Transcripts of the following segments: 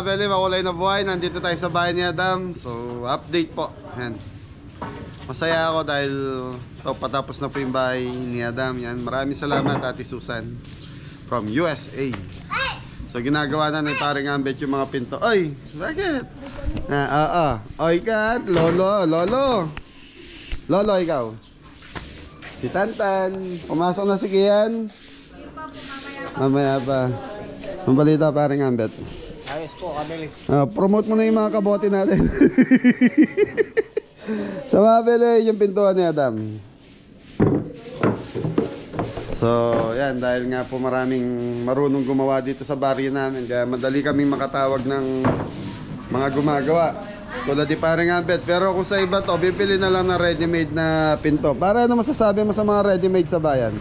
mga beli, makulay na buhay. Nandito tayo sa bahay ni Adam. So, update po. Yan. Masaya ako dahil patapos na po yung bahay ni Adam. Yan. Maraming salamat, Ate Susan from USA. So, ginagawa na ni paring Ambet yung mga pinto. Oy, bakit? Oy, kat. Lolo, Lolo, ikaw. Si Tantan. Pumasok na si Kian. Mamaya pa. Ang balita paring Ambet. Ayos po, kabili. Promote mo na yung mga kabote natin. Sa mabili yung pintuan ni Adam. So, yan. Dahil nga po maraming marunong gumawa dito sa baryo namin. Kaya madali kaming makatawag ng mga gumagawa. Tulad di paring Ambet. Pero kung sa iba to, bibili na lang na ready-made na pinto. Para ano masasabi mo sa mga ready-made sa bayan?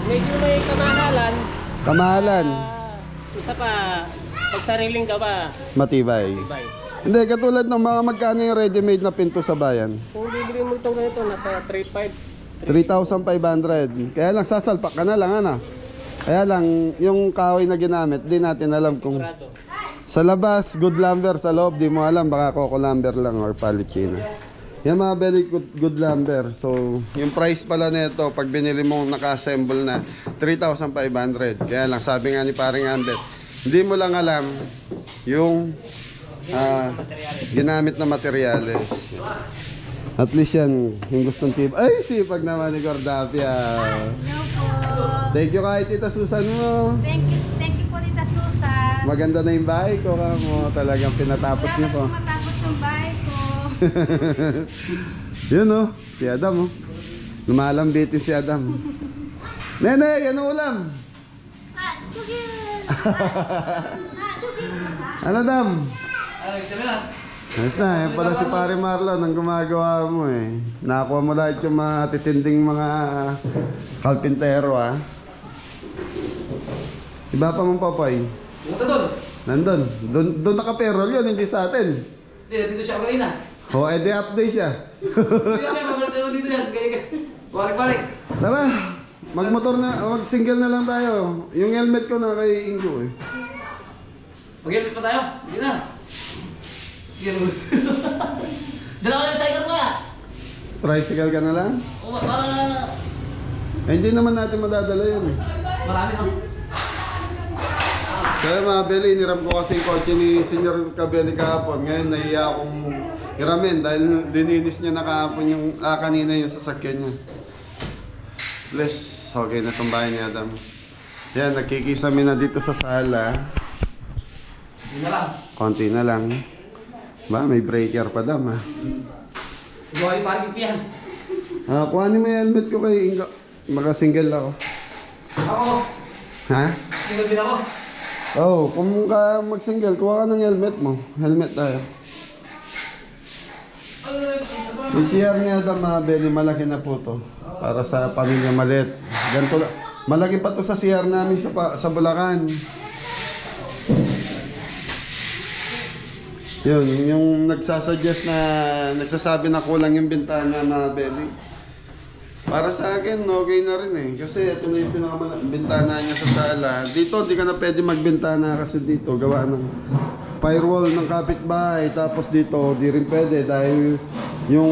Medyo may kamahalan. Kamahalan. Isa pa, pag sariling gawa, matibay. Hindi, katulad ng mga magkano yung ready-made na pinto sa bayan? kung bibili mo itong ganito, nasa 3,500. 3,500. Kaya lang sasalpak ka na lang, ano? Kaya lang, yung kahoy na ginamit, di natin alam kung sa labas, good lumber, sa loob, di mo alam, baka coco lumber lang or palipchina. Yan mga very good lumber. So, yung price pala nito, pag binili mong naka-assemble na, 3,500. Kaya lang, sabi nga ni paring Ambet, hindi mo lang alam yung ginamit na materyales. At least yan, yung gustong tip. Ay, sipag naman ni Cordapia. Thank you kay Tita Susan mo. Thank you po Tita Susan. Maganda na yung bahay ko mo. Talagang pinatapos niyo po. Matapos yung bahay ko. Yun o, si Adam o. Lumalambitin si Adam. Nene, yan ang ulam. Ano Adam? Ayos na, yan pala si Pare Marlon ang gumagawa mo eh. Nakakuha mo lahat yung mga titinding mga kalpintero ah. Iba pa mong papay? Nandun. Doon nakaperol yun, hindi sa atin. Hindi, dito siya kanina. O, edi update siya. Hindi kami, mabalik mo dito yan. Balik-balik. Tara, magmotor na, mag-single na lang tayo. Yung helmet ko na kay Ingo eh. Mag-helmet pa tayo? Hindi na. Dala ko yung cycle ko ya. Tricycle ka na lang? O, para... Hindi naman natin madadala yun eh. Marami lang. Kaya mga Beli, iniram ko kasi yung kotse ni Senior Cabelli kahapon. Ngayon nahiya akong iramin dahil dininis niya na kahapon yung kanina yung sasakyan niya. Bless. Okay na itong bahay ni Adam. Yan, nagkikisami na dito sa sala. Hindi na lang. Konti na lang. Ba, may breaker pa dam ha. Gawa yung parking piyan. Kuhanin mo yung helmet ko kay Ingo. Maka-single ako. Ako. Ha? Single din ako. Oh, kung ka mag-single, kuha ka ng helmet mo. Helmet tayo. Yung CR ni Adam mga Beli, malaki na po to. Para sa pamilya maliit. Ganito, malaki pa to sa CR namin sa Bulacan. Yun, yung nagsasuggest na, nagsasabi na kulang yung bintana mga Beli. Para sa akin, okay na rin eh. Kasi ito na yung bintana niya sa sala. Dito, di ka na pwede magbintana kasi dito, gawa ng firewall ng kapitbahay. Tapos dito, di rin pwede dahil yung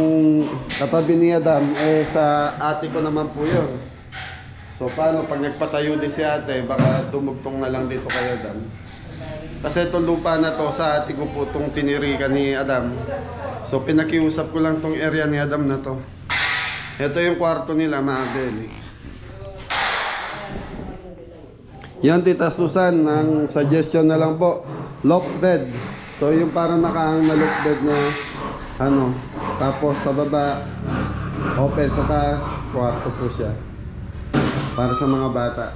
katabi ni Adam, sa ate ko naman po yun. So, paano pag nagpatayo din si ate, baka dumugtong na lang dito kay Adam. Kasi itong lupa na to, sa ate ko po itong tinirikan ni Adam. So, pinakiusap ko lang itong area ni Adam na to. Ito yung kwarto nila mga Beli. Yan Tita Susan, ang suggestion na lang po, loft bed. So yung parang nakaang na loft bed na ano, tapos sa baba open, sa taas kwarto po siya para sa mga bata.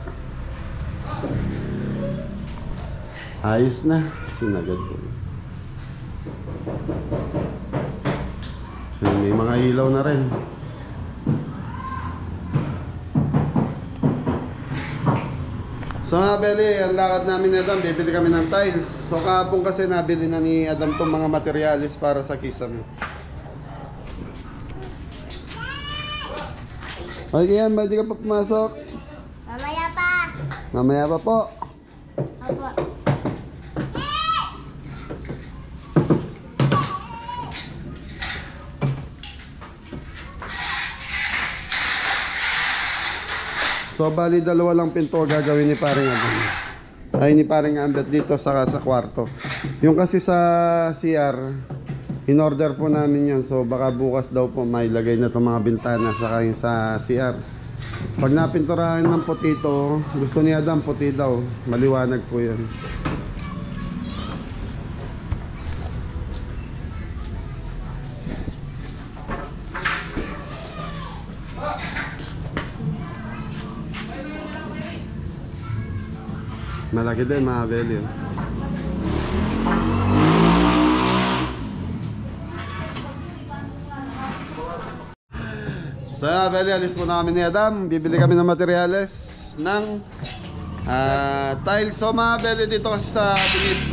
Ayos na, sinagad po. May mga ilaw na rin. So mga Beli, ang lakad namin ni Adam, bibili kami ng tiles. So kahapon kasi nabili na ni Adam itong mga materialis para sa kisame. Okay yan, pwede ka pa pumasok? Mamaya pa. Mamaya pa po. Opo. So bali dalawa lang pinto gagawin ni paring Adam. Ay ni paring Ambet dito sa kwarto. Yung kasi sa CR, in-order po namin yan. So baka bukas daw po may lagay na itong mga bintana saka yung sa CR. Pag napinturahan ng puti ito, gusto ni Adam puti daw. Maliwanag po yan. Malaki din mga belly. So belly, alis muna kami ni Adam. Bibili kami ng materyales ng tiles. So mga belly, dito kasi sa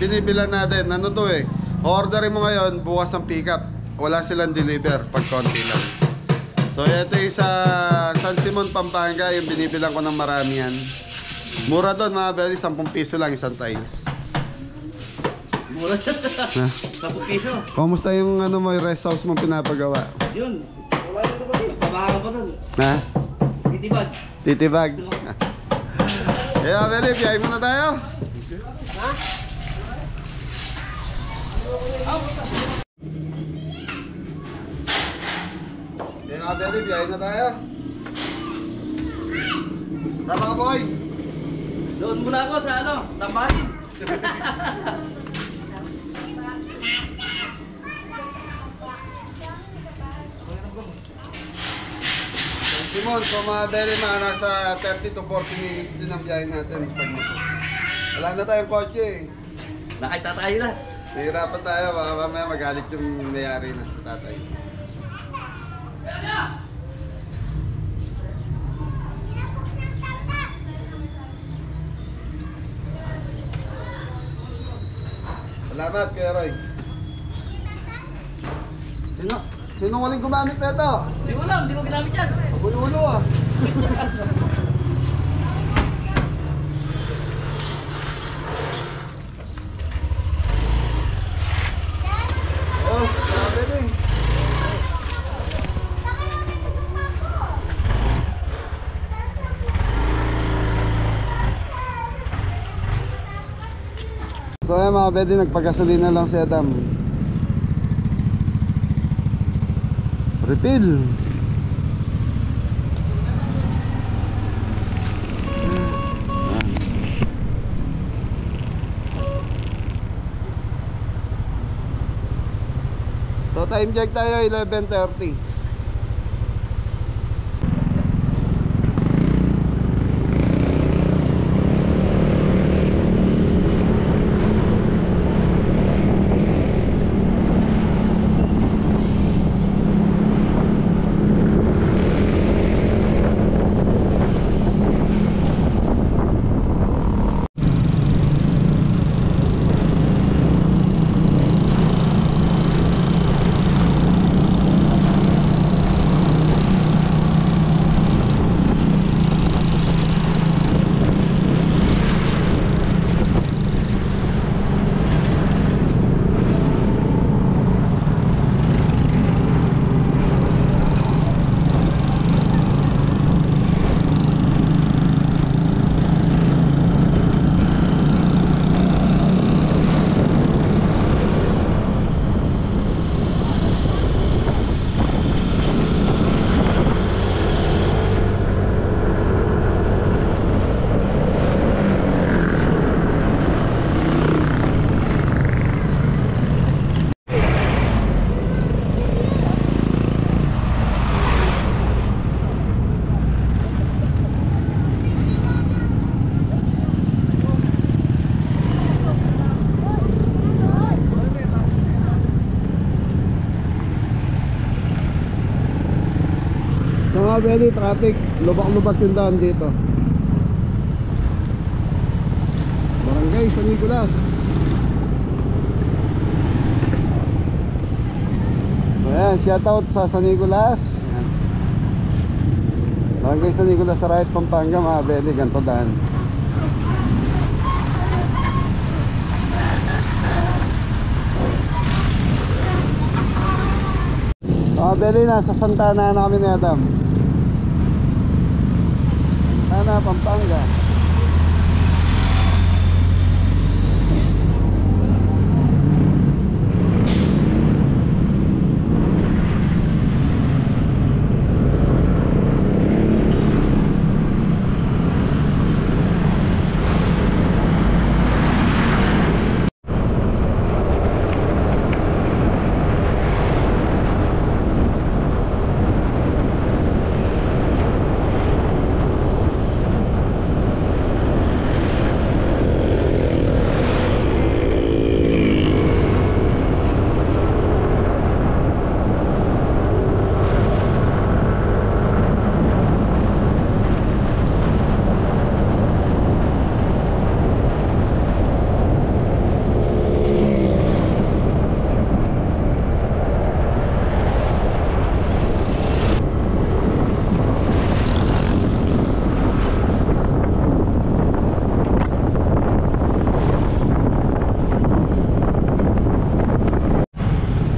binibilan natin, ano to eh, orderin mo ngayon, bukas ang pick up. Wala silang deliver pag konti lang. So ito yung sa San Simon, Pampanga, yung binibilang ko ng marami yan. Mura doon mga belly, 10 piso lang isang tiles. Mura. 10 piso. Kumusta yung ano mo, yung rest house mo pinapagawa? Yun. Wala na naman yun. Pabaka pa nun. Ha? Titibag. Titibag. Kaya belly, biyahe muna tayo. Ha? Kaya belly, biyahe na tayo. Sama ka boy. Doon muna ako sa ano, tambahin. Simon, so mga belly, mga nasa 30 to 40 minutes din ang biyahe natin. Wala na tayong kotse eh. Nakita tayo na. Nahirapan tayo, baka mamaya magalit yung mayari na sa tatay. Salamat, Kuya Roy. Sino waling gumamit na ito? Hindi mo alam, hindi mo ginamit yan. Ulo-ulo ah. Oh, sabi rin. So ayan mga bedi, nagpagasolina lang si Adam. Refill. So time check tayo 11:30. Mga belly, traffic, lubak-lubak yung daan dito. Barangay San Nicolas. Ayan, shoutout sa San Nicolas. Ayan. Barangay San Nicolas sa right, Pampanga mga belly, ganito daan. Mga belly, nasa Santana na kami ni Adam. na, Pampanga.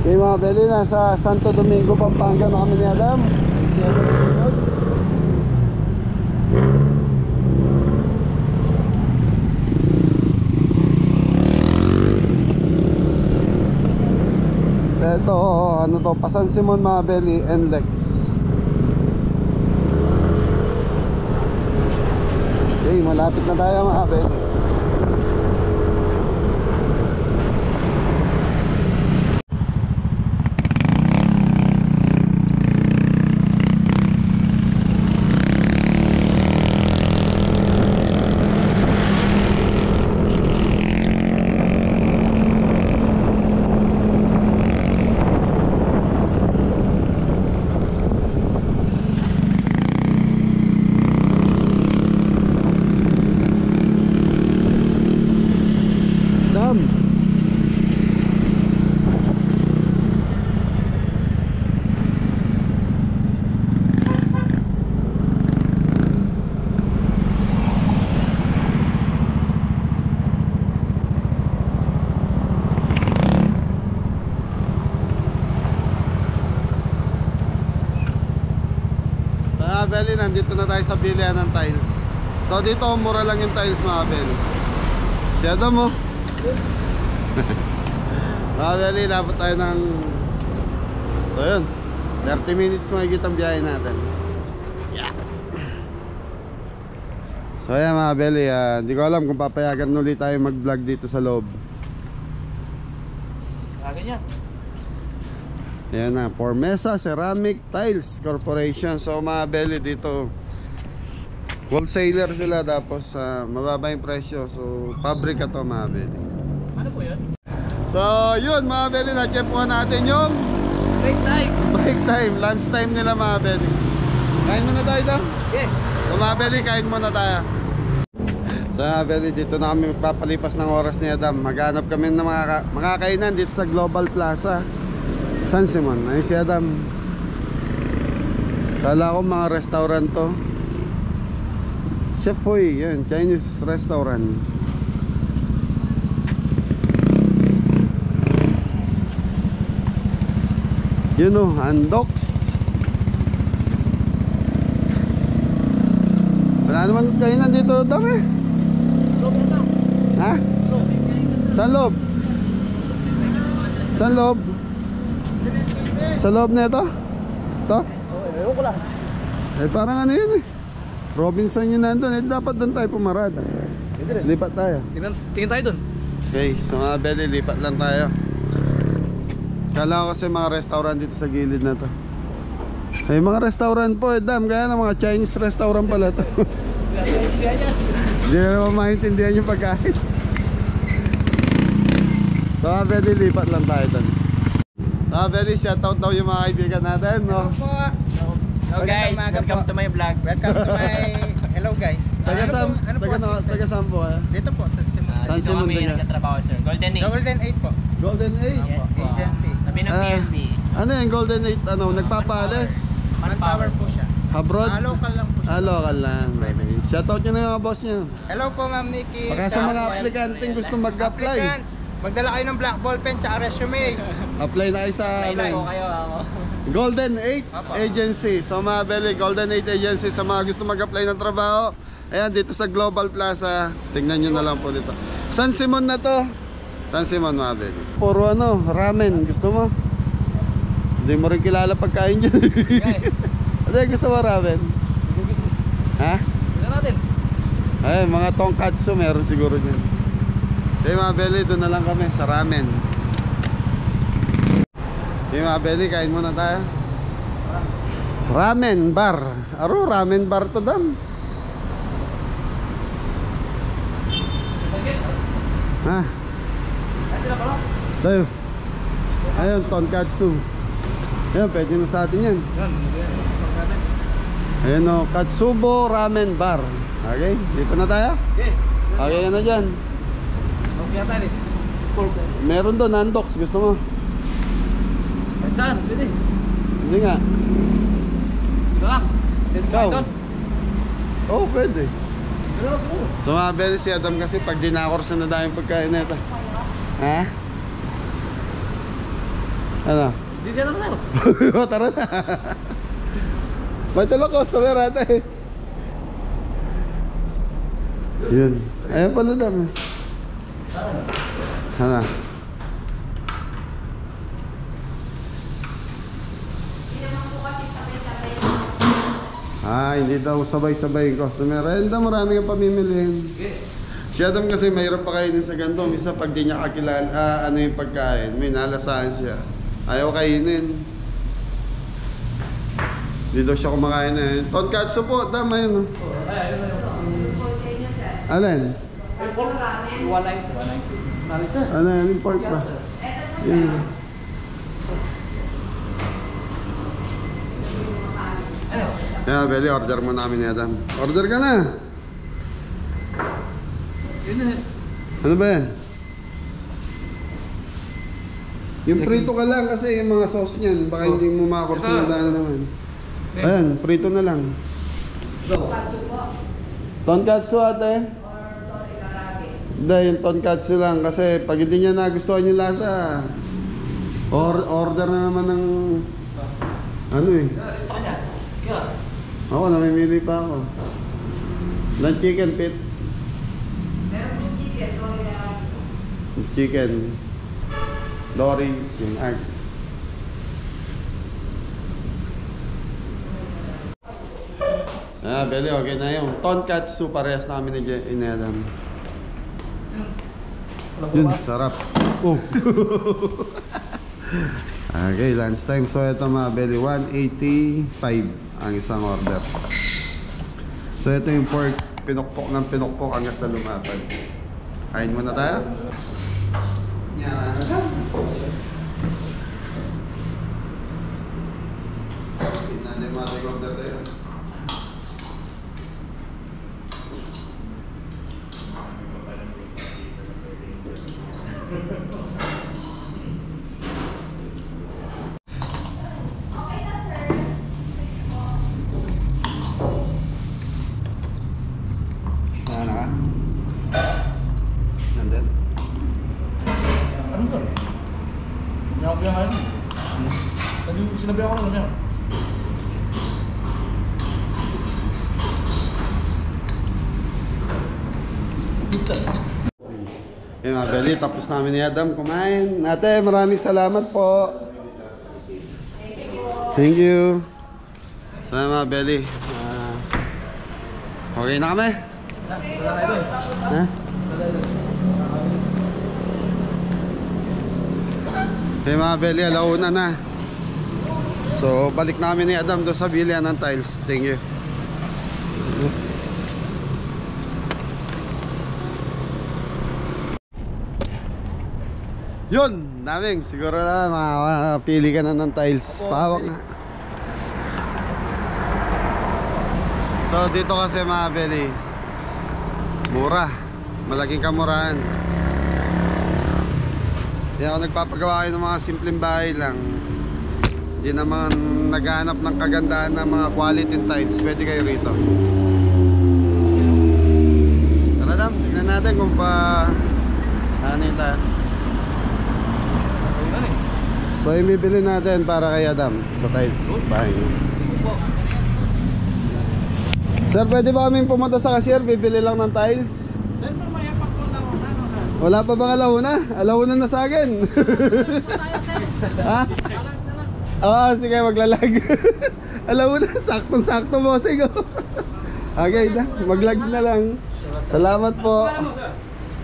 Okay mga Beli, nasa Santo Domingo, Pampanga na kami ni Adam. Si Adam Pinod. Ito, ano to, Pasan Simon mga Beli, NLEX. Okay, malapit na tayo mga Beli. Beli, nandito na tayo sa bilihan ng tiles. So dito mura lang yung tiles mga Beli. Si Adam mo. Mga Beli, dapat tayo ng so yun, 30 minutes makikita ang biyahe natin. Yeah. So yan mga Beli, hindi ko alam kung papayagan ulit tayo mag vlog dito sa loob. Ganyan. Ayan na, Formesa Ceramic Tiles Corporation. So mga Beli dito, wholesaler sila, tapos mababa yung presyo. So pabrika to mga Beli. Ano po yun? So yun mga Beli, na-check-puan natin yung Break time! break time, lunch time nila mga Beli. Kain muna tayo daw. Yes! So mga Beli, kain muna tayo. So mga Beli, dito na kami magpapalipas ng oras ni Adam. Maghanap kami ng mga kainan dito sa Global Plaza San Simon. Ayun si Adam. Kala ko mga restaurant to. Chef Hoy, yan, Chinese restaurant. You know, Andox. Wala naman kainan dito, dami. Ha? Sa loob? Sa loob? Sa loob na ito? Ito? Ewan ko lang. Eh parang ano yun eh, Robinson yun nandun eh, dapat doon tayo pumarada. Lipat tayo. Tingin tayo dun. Okay, so mga Beli, lipat lang tayo. Kala ko kasi mga restaurant dito sa gilid na to. May mga restaurant po eh, Dam, kaya na mga Chinese restaurant pala to. Hindi na naman maintindihan yung pagkain. So mga Beli, lipat lang tayo doon. Mga Beli, shoutout daw yung mga kaibigan natin, no? Hello guys, welcome to my vlog. Welcome to my... Hello guys. Taga saan po kayo? Dito po, San Simon. San Dito Simon kami din yan. nagtatrabaho sir. Golden 8. Golden 8 po. Golden 8? Yes po. Agency. Sabi ng PNP. Ano yung Golden 8? Ano, nagpapalis? Manpower po siya. Abroad? Local lang po siya. Local lang. Okay. Shoutout nyo na yung mga boss nyo. Hello po Ma'am Nikki. Baka sa mga aplikanteng gusto mag-apply, Applicants, magdala kayo ng black ball pen tsaka resume. apply na kayo sa May ko kayo ako. Golden 8 Apo. Agency. So mga Beli, Golden 8 Agency, sa mga gusto mag-apply ng trabaho, Ayan, dito sa Global Plaza. Tingnan nyo na lang po dito. San Simon na to. San Simon, mga baby. Puro ano, ramen. Gusto mo? Hindi mo rin kilala pagkain dyan. Ano yung gusto mo ramen? Ha? Tignan natin. Ay, mga tonkatsu meron siguro dyan. Okay mga belly, doon na lang kami sa ramen. Okay mga belly, kain muna tayo. Ramen bar. Aro, ramen bar to dam. Ha? Tayo. Ayun, tonkatsu. Ayun, pwede na sa atin yan. Ayun o, Katsubo Ramen Bar. Okay, dito na tayo. Okay. Okay ka na dyan. Okay tayo eh. Meron doon, Nandox. Gusto mo? Kahit saan? Pwede. Hindi nga. Dito lang. Dito Ikaw? doon. Oo, pwede. Dito lang siguro. So mga belly, si Adam kasi pag dinakors na dahil pagkain na ito. Ha? Ano? Dito na tayo. O, tara na. May tulong customer ate. Yun. Ayan pala dami. Ano? Hindi daw sabay-sabay yung customer. Ayun daw, marami kang pamimilihin. Si Adam kasi mahirap pa kainin sa ganito. Minsan pag di niya kakilala, ano yung pagkain, may nalasaan siya. Ayaw kainin. Hindi daw siya kumakain eh. Tonkatsu po, tama yun. Alin? Ano yan, yung pork ba? Yun. Yeah, Beli, order mo namin ni Adam. Order ka na. Ano ba yan? Yung prito ka lang kasi yung mga sauce niyan, baka hindi mo makakurso na daan naman. Ayan, prito na lang. Tonkatsu ate? Hindi, yung tonkatsu lang kasi pag hindi niya nagustuhan yung lasa, order na naman ng ano eh. Ako, namimili pa ako. Ng chicken pit. Chicken. Dory, yung egg. Beli, okay na yung tonkatsu parehas namin ni Adam. Yun, sarap. Oh. Okay, lunch time. So ito mga Beli, 185 ang isang order. So ito yung pork, pinukpok ng pinukpok hanggang sa lumapad. Kain muna tayo. Yan. Hindi natin order tayo. Sinabi ako lang yan. Yung mga Beli, tapos namin ni Adam kumain. Ate, maraming salamat po. Thank you. So mga Beli, okay na kami? Ha? Okay mga Beli, alauna na. So balik namin ni Adam doon sa bilihan ng tiles. Thank you. Yun, daming. Siguro na makapili ka na ng tiles. Pahawak na. So dito kasi mga Beli, mura. Malaking kamurahan. Hindi ako nagpapagawa kayo ng mga simpleng bahay lang. Hindi naman naghahanap ng kagandahan ng mga quality tiles. Pwede kayo rito. Tara Dam, tignan natin kung ano yung tayo. So yung bibili natin para kay Adam sa tiles bahay niya. Sir, pwede ba kaming pumunta sa cashier? Bibili lang ng tiles. Sir, mamaya pa po lang. Ano, sir? Wala pa bang alauna? Alauna na sa akin. Ha? Oo, sige, maglalag. Alauna, saktong-sakto bossing. Okay na, maglag na lang. Salamat po.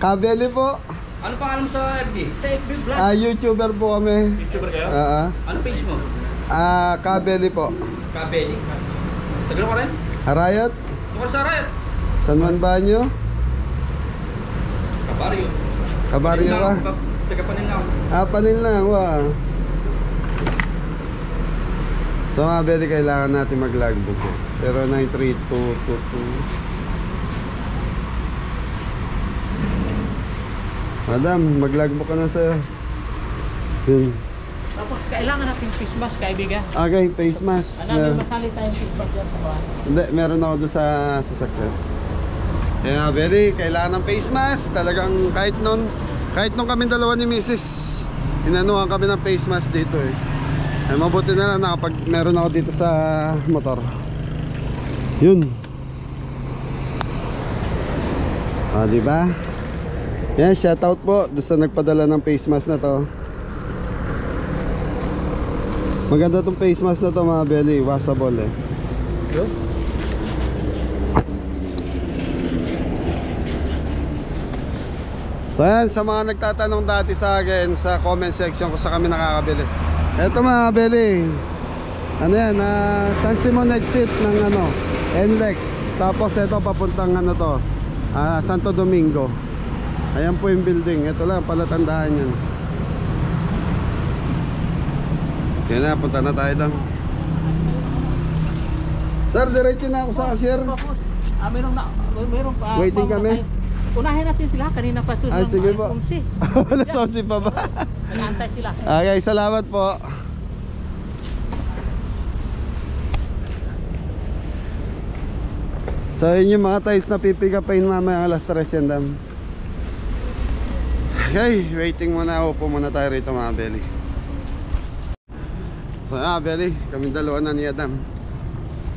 Kabeli po. Ano pangalan mo sa FB? Sa FB vlog. YouTuber po kami. YouTuber kayo? Ano page mo? Kabeli po. Kabeli. Tagal ka rin? Arayat, Tukar sa Arayat. San Juan Banyo. Kabaryo. Kabaryo ka. Taga Paningaw. Panil na, wow. So mga beli, kailangan natin mag-logbook eh. Pero 93222. Madam, mag-logbook ka na sa'yo. Yun. Tapos kailangan natin face mask, kaibigan. Okay, face mask. Namin masali tayong face mask yan. Hindi, meron ako doon sa sasakyan. Kaya mga beli, kailangan ng face mask. Talagang kahit nung kami dalawa ni Mrs. Inanuhan kami ng face mask dito eh. Ay mabuti na lang nakapag meron ako dito sa motor. Yun. Diba? Yan, shout out po doon sa nagpadala ng face mask na to. Maganda tong face mask na to mga belly, washable eh. So yan, sa mga nagtatanong dati sa akin sa comment section kung sa kami nakakabili. Eto mga belly, ano yan, San Simon exit ng NLEX. Tapos ito papuntang to, Santo Domingo. Ayan po yung building, ito lang palatandaan yan. Yan na, punta na tayo doon. Sir, diretso na ako sa cashier. Meron pa. Waiting kami. Unahin natin sila, kanina pa ito. Sige po. Wala sonsi pa ba? Nag-aantay sila. Okay, salamat po. So yun yung mga tiles na pipick upin mamaya alas 3 yan dam. Okay, waiting muna. Upo muna tayo rito mga belly. So belly, kami dalawa na ni Adam.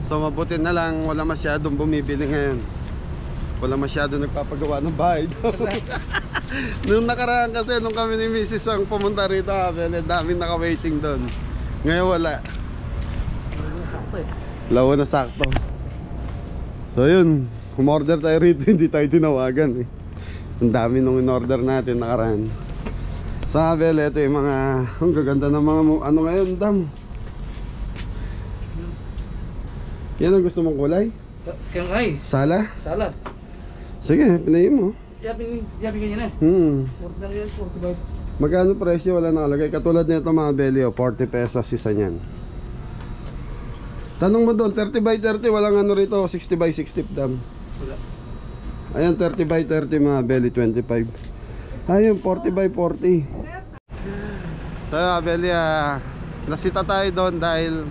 So mabuti na lang wala masyadong bumibili ngayon. Wala masyadong nagpapagawa ng bahay. Nung nakaraan kasi nung kami ni Mrs. ang pumunta rito, belly, daming naka-waiting doon. Ngayon wala. Lawa na sakto. So yun, umorder tayo rito, hindi tayo tinawagan eh. Ang dami nung in-order natin nakaraan. Sa Abel, ito yung mga, ang gaganda ng mga ano ngayon, dam. Yan ang gusto mong kulay? Kaya nga eh. Sala? Sala. Sige, pinayin mo. Yabi ganyan eh. Order yan, 45. Magkano presyo? Wala nakalagay. Katulad nito mga belly, 40 pesos isa niyan. Tanong mo doon, 30 by 30, walang ano rito, 60 by 60 dam. Wala. Ayan, 30 by 30 mga belly, 25. Ayun, 40 by 40. So mga belly, nasita tayo doon dahil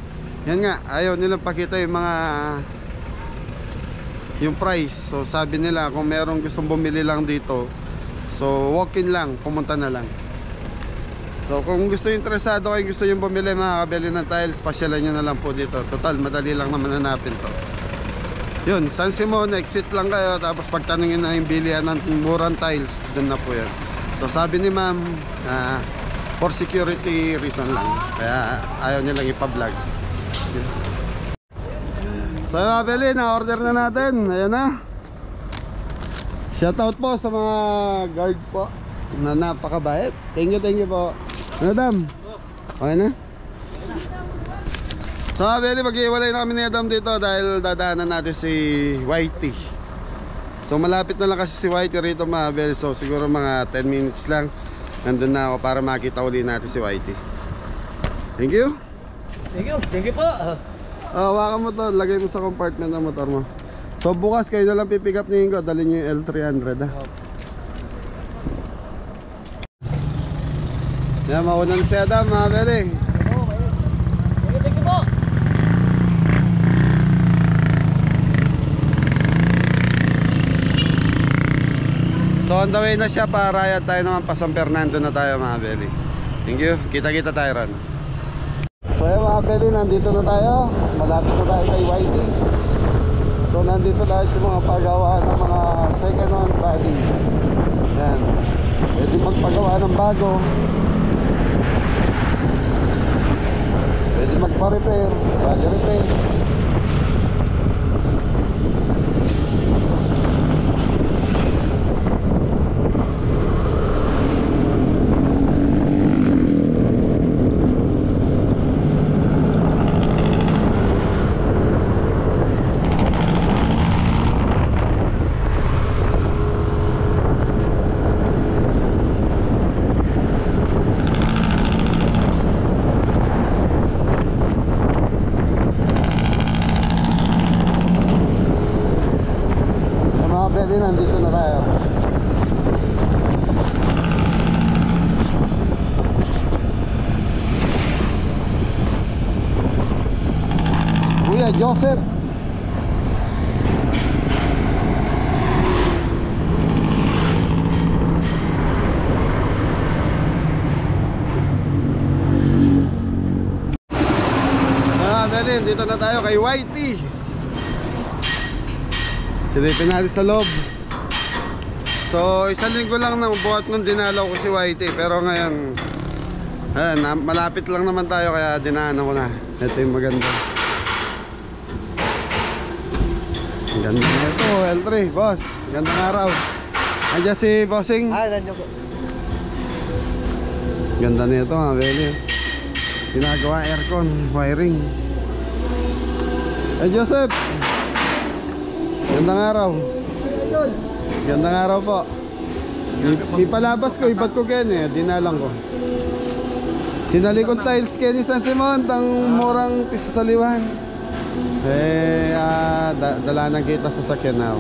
yan nga, ayaw nilang pakita yung mga yung price. So sabi nila kung merong gustong bumili lang dito, so walk-in lang, pumunta na lang. So kung gusto yung interesado kayo, gusto yung bumili mga kabili ng tiles, pasyalan nyo na lang po dito. Total, madali lang naman hanapin to. Yun, San Simon, exit lang kayo. Tapos pagtanungin na yung bilihan ng murang tiles, dun na po yan. So sabi ni ma'am, for security reason lang, kaya ayaw nilang ipa-vlog. So kabili, na-order na natin. Ayan na. Shoutout po sa mga guard po na napakabait. Thank you po. Madam, okay na? So kabili, mag-iwalay na kami ni Adam dito dahil dadaanan natin si Whitey. So malapit na lang kasi si Whitey rito mga kabili. So siguro mga 10 minutes lang nandun na ako para makita uli natin si Whitey. Thank you. Thank you po. Hawakan mo to, lagay mo sa compartment ng motor mo. So bukas kayo na lang pipick up ni Ingo, dalhin nyo yung L300 Yan, maunan si Adam mga beri. Thank you po. So on the way na siya, para tayo naman pa San Fernando na tayo mga beri. Thank you, kita-kita tayo ron. So yun mga beri, nandito na tayo. Malapit na tayo kay Whitey. So So nandito lahat yung mga paggawa ng mga second hand body. Yan. Pwede magpagawa ng bago. Pwede magpa-repair, body repair. Nandito na tayo. Kuya Joseph. Berlin, dito na tayo kay Whitey. Silipin natin sa loob. So, isang linggo lang nang buhat nung dinalaw ko si Whitey. Pero ngayon, malapit lang naman tayo kaya dinaanan ko na. Ito yung maganda. Ang ganda na ito, L3, boss. Gandang araw. Andiyan si Bossing. Nandiyan po. Ganda na ito, mga beli. Ginagawa aircon, wiring. Joseph. Gandang araw. Gandang araw po. Ipalabas ko, ibat ko Ken dinalang ko. Sinalikod tiles Ken San Simon, tang murang pisa sa liwan. Dala ng kita sa sakyan na.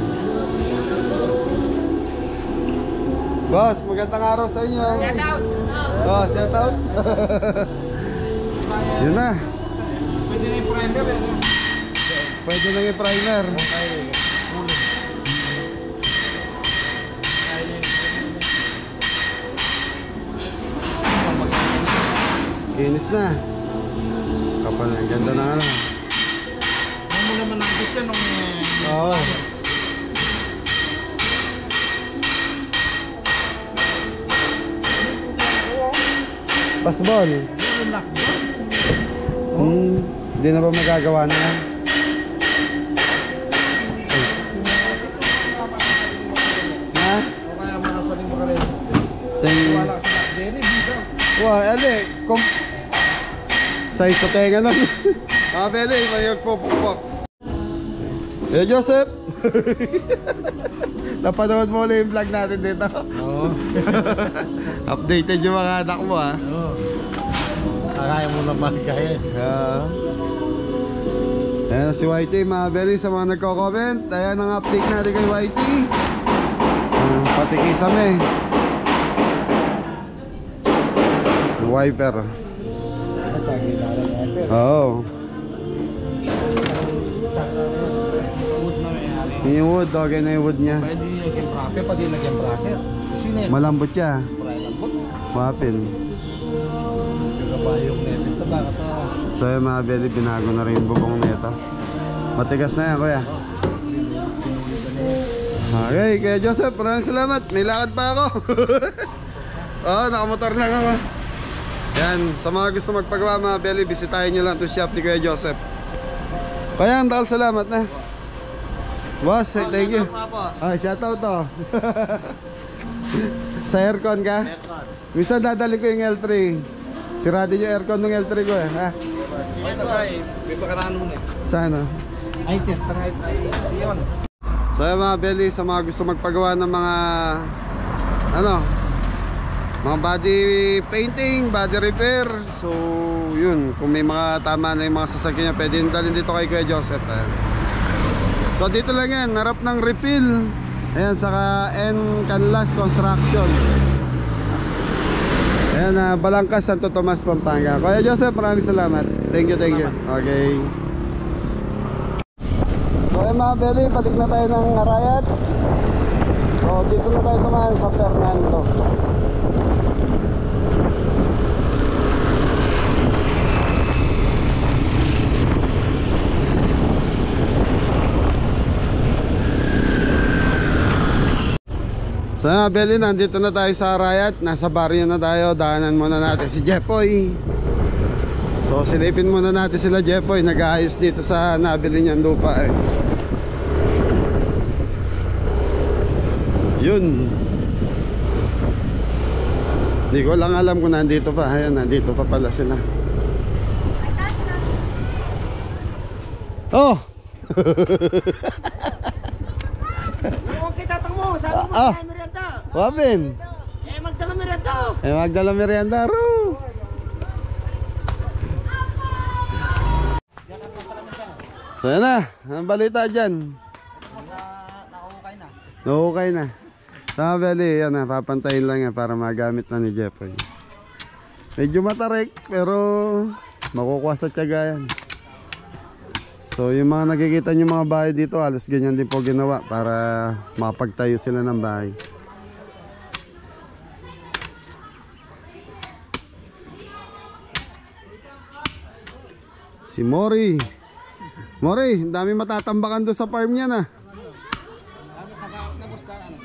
Boss, magandang araw sa inyo. Shout out. Oh, shout out. Yun na. Pwede na yung primer. Pwede na yung primer. Kinis na. Kapal na, ganda na ano. Ano naman ang kitchen nung... Oo. Pasbol. Hindi na ba magagawa na yan? Ha? Okay naman ang saling mo ka rin. Wala ka sa deli, dito. Wow, ali, size sa tenga lang. Beli, may magpupukpok. Joseph. Napanood mo ulit yung vlog natin dito. Oo. Updated yung mga anak mo ha. Oo. Kaya mo naman kaya. Ayan si Whitey, mga Beli, sa mga nagko-comment. Ayan ang update natin kay Whitey. Pati kisame. Wiper. Oo. Yung wood, okay na yung wood niya. Pwede naging bracket, pwede naging bracket. Malambot siya. Malambot. Wapin. Yung netin ito bakit ito? So yung mga Beli, binago na rin yung bubong na ito. Matigas na yan kuya. Okay, kaya Joseph, maraming salamat. May lakad pa ako. Oo, nakamotor lang ako. Yan, sa mga gusto magpagawa mga Beli, bisitahin nyo lang itong shop ni Kuya Joseph. Kaya ang dahil salamat na. Boss, thank you. Ay, shoutout to. Sa aircon ka? Aircon. Minsan dadali ko yung L3. Sirado yung aircon ng L3 ko ha? May pakaraan mo na eh. Sana. Ay, tangay yun. So yung mga Beli, sa mga gusto magpagawa ng mga mga body painting, body repair. So yun, kung may mga tama na yung mga sasakyan nyo, pwede yung dalhin dito kay Kuya Joseph. So dito lang yan, harap ng refill. Ayan, saka N Canlas Construction. Ayan, Balangkas, Santo Tomas, Pampanga. Kuya Joseph, maraming salamat. Thank you, thank you. Okay. So ayan mga Beli, balik na tayo ng Arayat. So dito na tayo naman sa Fernando. So Belly, nandito na tayo sa Arayat. Nasa barrio na tayo. Daanan muna natin si Jepoy. So silipin muna natin sila Jepoy. Nag-aayos dito sa nabili niyang lupa eh. Yun. Hindi ko lang alam kung nandito pa. Ayan, nandito pa pala sila. Oh! Huwag kita mo, sabi mo Ah. sa merienda. Wabin! Magdala merienda. Magdala merienda ro! So yan na, ang balita dyan. Naukay na. Sa Belly, yan na, papantayin lang yan para magamit na ni Jepoy. Medyo matarik, pero makukuha sa tiyaga yan. So yung mga nakikita nyo mga bahay dito, halos ganyan din po ginawa para mapagtayo sila ng bahay. Si Mori. Mori, dami matatambakan doon sa farm niya na.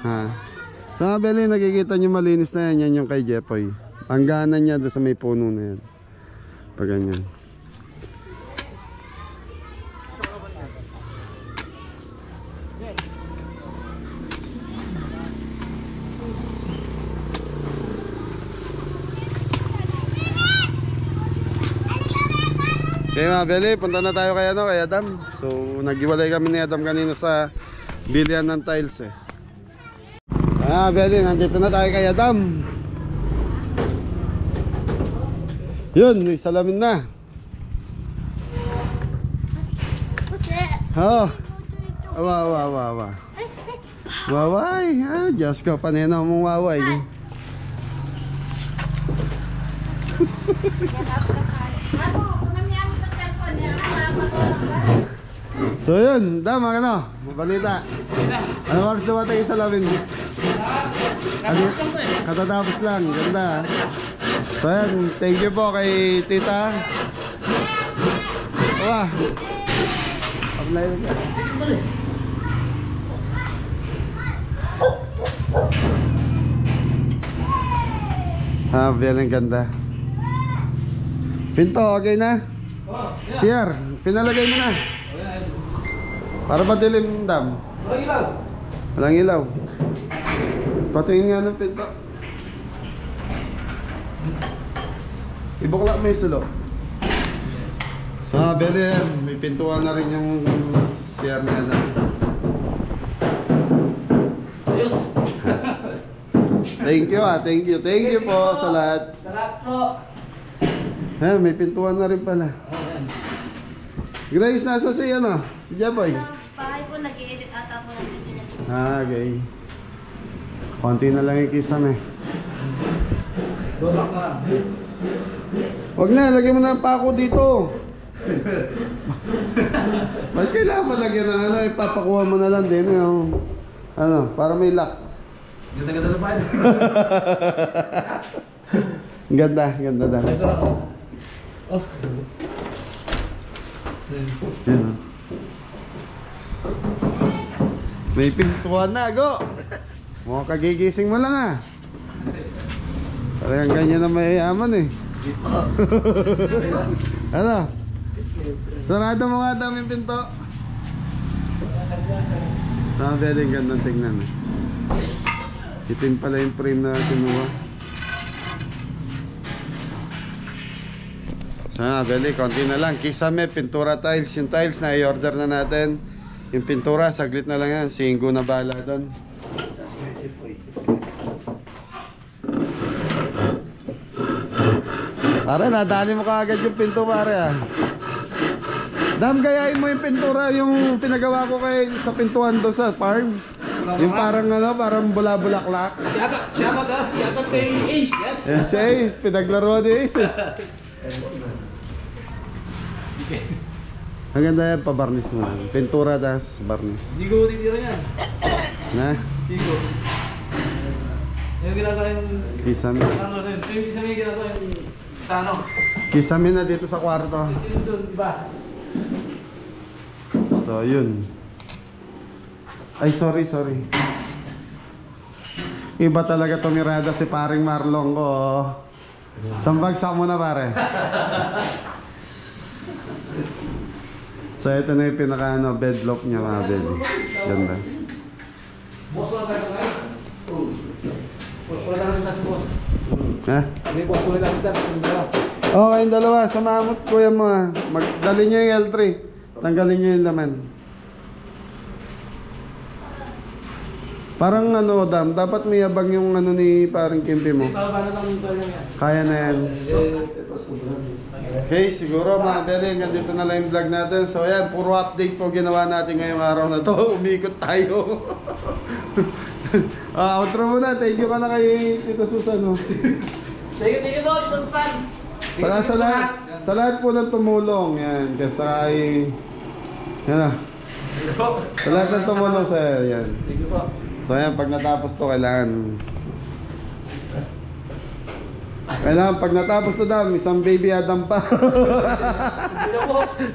Ha. Sa Belly, nakikita nyo malinis na yan, yan yung kay Jepoy. Ang gana niya doon sa may puno na yan. Pag ganyan. Okay mga Belly, punta na tayo kay Adam. So naghiwalay kami ni Adam kanina sa bilihan ng tiles eh. Belly, nandito na tayo kay Adam. Yun, may salamin na. Oh. Awa. Waway, Diyos ko, panena mong waway. So yun, Dam, ano? Balita. Ano oras dumating sa labing? Katatapos lang, ganda. So yan, thank you po kay Tita. Wah. Apply lang yan. Bilang ganda. Pinto, okay na? Sir, pinalagay mo na. Para ba dilim, Dam? Walang ilaw. Walang ilaw. Patingin nga ng pinto. Ibuklak mo yung sulo. So, Belly, may pintuan na rin yung CR na Adam. Ayos. Thank you Thank you po sa lahat. Salamat po. May pintuan na rin pala. Grace, nasa si si Jaboy. Sa bahay po, nag-i-edit ata po ng video niya. Okay. Konti na lang yung kisame. Dobak na. Wag na, lagyan mo na ang pako dito. Ba't kailangan pa lagyan ng ipapakuha mo na lang din yung para may lock. Ganda-ganda na pa ito. Ganda dahil. Oh. Yan, may pintuan na, go! Mukhang kagigising mo lang Parang ganyan na mayayaman eh. Ano? Sarado mo nga daming pinto. Belly, gandang tingnan Itim pala yung frame na kinuha. Belly, konti na lang. Kisame, pintura tiles. Yung tiles na i-order na natin. Yung pintura, saglit na lang yan. Singgo na bala doon. Pare, nadali mo kaagad yung pinto pare Dam, gayahin mo yung pintura. Yung pinagawa ko sa pintuan doon sa farm. Yung parang parang bula-bulaklak. Siya kay Ace. Yes, Ace. Pinaglaro ni Ace Ang ganda yan, pa-barnis mo lang. Pintura das barnis. Sigo titira yan. Na? Sigo. Yung ginagawa yung... Kisame. Yung kisame yung ginagawa yung... Sa Kisame na dito sa kwarto. Yung doon, diba? So, yun. Ay, sorry. Iba talaga tumirada si paring Marlon ko. Sambagsak mo na pare. So ito na yung pinaka bedlock niya mga baby. Ganda. Boss, wala tayo ngayon. Wala tayo ng taas, boss. Ha? Hindi, boss, wala tayo ng taas. Okay, yung dalawa. Sumamot kuya mo ha. Magdali nyo yung L3. Tanggalin nyo yung laman. Parang ano, Dam, dapat may abang yung ano ni parang kimpi mo. Paano lang yung pala niya? Kaya na yan. Okay, siguro mga bele, hanggang dito na lang yung vlog natin. So ayan, puro update po ginawa natin ngayong araw na to. Umikot tayo. Outro muna. Thank you ka na kay Tita Susan. Oh. Thank you, Lord. Tito Susan. Saka sa lahat po ng tumulong. Yan, kasi yan na. Sa lahat ng tumulong sa'yo. Yan. Thank you po. So ayan, pag natapos to, kailangan pag natapos to, Dam, isang baby Adam pa.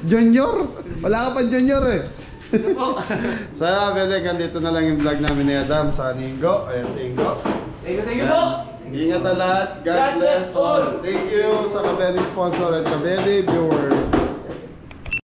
Junior? Wala ka pa junior eh. So ayan, pwede, dito na lang yung vlog namin ni Adam sa Ingo. Ayan si Ingo. Thank you po. Ingat na lahat. God bless all. Thank you sa kabeli sponsor at kabeli viewers.